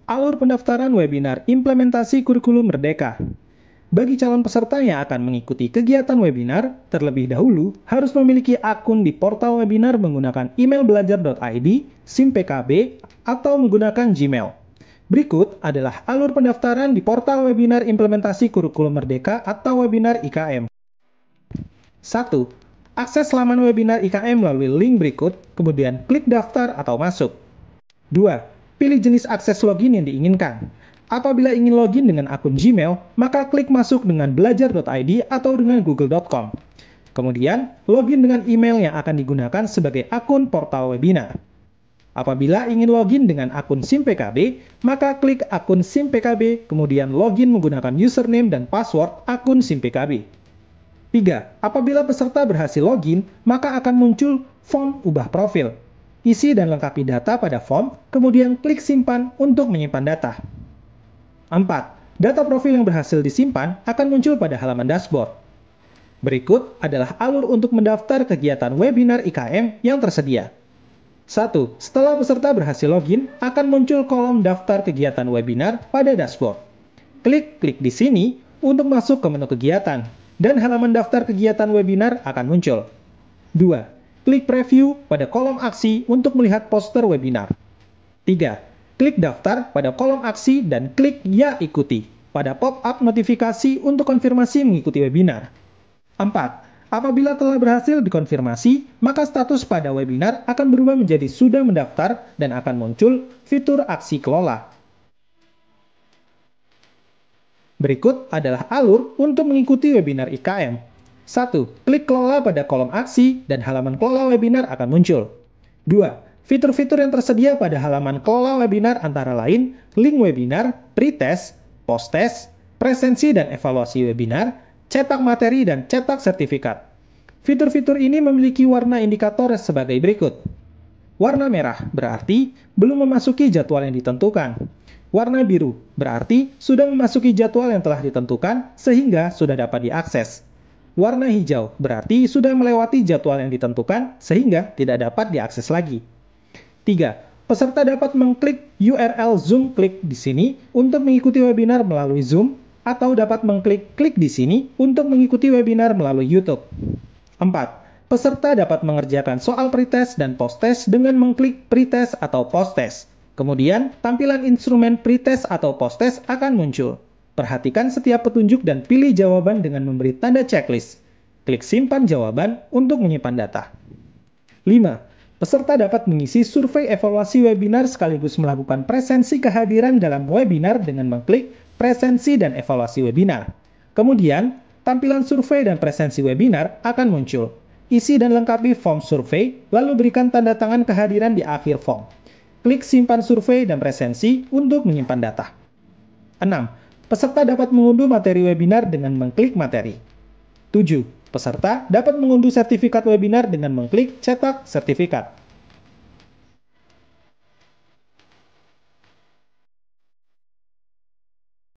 Alur pendaftaran webinar implementasi kurikulum Merdeka. Bagi calon peserta yang akan mengikuti kegiatan webinar, terlebih dahulu harus memiliki akun di portal webinar menggunakan email belajar.id, SIM PKB, atau menggunakan Gmail. Berikut adalah alur pendaftaran di portal webinar implementasi kurikulum Merdeka atau webinar IKM. 1. Akses laman webinar IKM melalui link berikut, kemudian klik daftar atau masuk. 2. Pilih jenis akses login yang diinginkan. Apabila ingin login dengan akun Gmail, maka klik masuk dengan belajar.id atau dengan google.com. Kemudian, login dengan email yang akan digunakan sebagai akun portal webinar. Apabila ingin login dengan akun SIM PKB, maka klik akun SIM PKB, kemudian login menggunakan username dan password akun SIM PKB. 3. Apabila peserta berhasil login, maka akan muncul form ubah profil. Isi dan lengkapi data pada form, kemudian klik simpan untuk menyimpan data. 4. Data profil yang berhasil disimpan akan muncul pada halaman dashboard. Berikut adalah alur untuk mendaftar kegiatan webinar IKM yang tersedia. 1. Setelah peserta berhasil login, akan muncul kolom daftar kegiatan webinar pada dashboard. Klik di sini untuk masuk ke menu kegiatan, dan halaman daftar kegiatan webinar akan muncul. 2. Klik preview pada kolom aksi untuk melihat poster webinar. 3. Klik daftar pada kolom aksi dan klik ya ikuti pada pop-up notifikasi untuk konfirmasi mengikuti webinar. 4. Apabila telah berhasil dikonfirmasi, maka status pada webinar akan berubah menjadi sudah mendaftar dan akan muncul fitur aksi kelola. Berikut adalah alur untuk mengikuti webinar IKM. 1. Klik kelola pada kolom aksi dan halaman kelola webinar akan muncul. 2. Fitur-fitur yang tersedia pada halaman kelola webinar antara lain link webinar, pretest, posttest, presensi dan evaluasi webinar, cetak materi dan cetak sertifikat. Fitur-fitur ini memiliki warna indikator sebagai berikut. Warna merah berarti belum memasuki jadwal yang ditentukan. Warna biru berarti sudah memasuki jadwal yang telah ditentukan sehingga sudah dapat diakses. Warna hijau berarti sudah melewati jadwal yang ditentukan sehingga tidak dapat diakses lagi. 3. Peserta dapat mengklik URL Zoom klik di sini untuk mengikuti webinar melalui Zoom atau dapat mengklik klik di sini untuk mengikuti webinar melalui YouTube. 4. Peserta dapat mengerjakan soal pretest dan posttest dengan mengklik pretest atau posttest. Kemudian, tampilan instrumen pretest atau posttest akan muncul. Perhatikan setiap petunjuk dan pilih jawaban dengan memberi tanda checklist. Klik simpan jawaban untuk menyimpan data. 5. Peserta dapat mengisi survei evaluasi webinar sekaligus melakukan presensi kehadiran dalam webinar dengan mengklik presensi dan evaluasi webinar. Kemudian, tampilan survei dan presensi webinar akan muncul. Isi dan lengkapi form survei, lalu berikan tanda tangan kehadiran di akhir form. Klik simpan survei dan presensi untuk menyimpan data. 6. Peserta dapat mengunduh materi webinar dengan mengklik materi. 7. Peserta dapat mengunduh sertifikat webinar dengan mengklik cetak sertifikat.